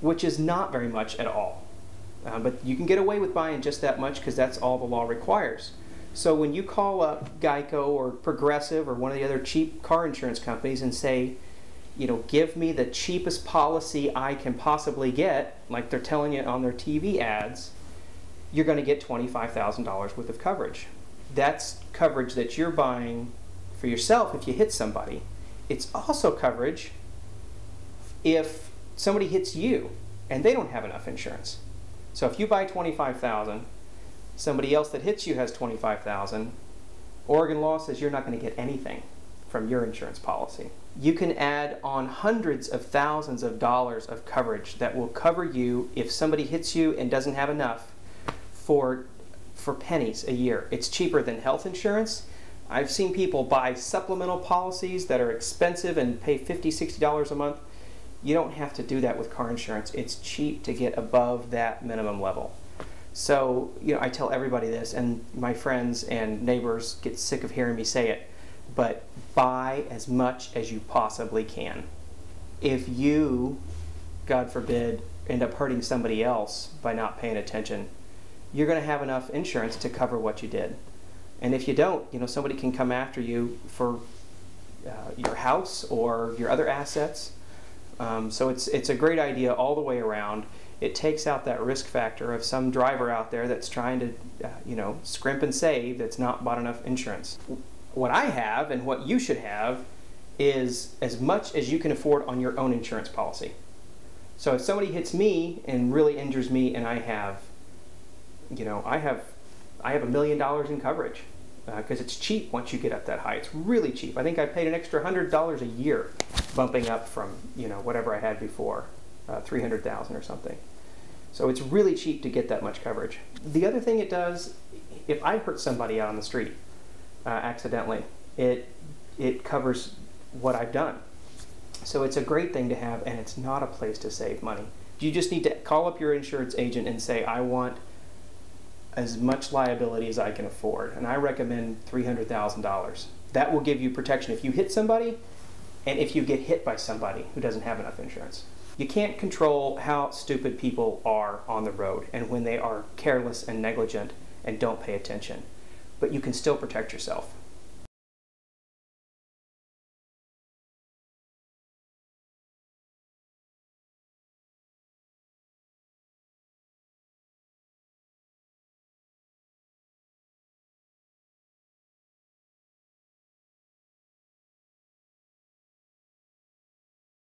which is not very much at all. But you can get away with buying just that much because that's all the law requires. So when you call up Geico or Progressive or one of the other cheap car insurance companies and say, give me the cheapest policy I can possibly get, like they're telling you on their TV ads, you're going to get $25,000 worth of coverage. That's coverage that you're buying for yourself if you hit somebody. It's also coverage if somebody hits you and they don't have enough insurance. So if you buy $25,000, somebody else that hits you has $25,000, Oregon law says you're not going to get anything from your insurance policy. You can add on hundreds of thousands of dollars of coverage that will cover you if somebody hits you and doesn't have enough for pennies a year. It's cheaper than health insurance. I've seen people buy supplemental policies that are expensive and pay $50, $60 a month. You don't have to do that with car insurance. It's cheap to get above that minimum level. So, I tell everybody this, and my friends and neighbors get sick of hearing me say it, but buy as much as you possibly can. If you, God forbid, end up hurting somebody else by not paying attention, you're going to have enough insurance to cover what you did. And if you don't, somebody can come after you for your house or your other assets. So it's a great idea all the way around. It takes out that risk factor of some driver out there that's trying to, scrimp and save that's not bought enough insurance. What I have and what you should have is as much as you can afford on your own insurance policy. So if somebody hits me and really injures me and I have $1 million in coverage because it's cheap once you get up that high. It's really cheap. I think I paid an extra $100 a year bumping up from whatever I had before, 300,000 or something. So it's really cheap to get that much coverage. The other thing it does, if I hurt somebody out on the street accidentally, it covers what I've done. So it's a great thing to have, and it's not a place to save money. You just need to call up your insurance agent and say, I want as much liability as I can afford, and I recommend $300,000. That will give you protection if you hit somebody and if you get hit by somebody who doesn't have enough insurance. You can't control how stupid people are on the road and when they are careless and negligent and don't pay attention, but you can still protect yourself.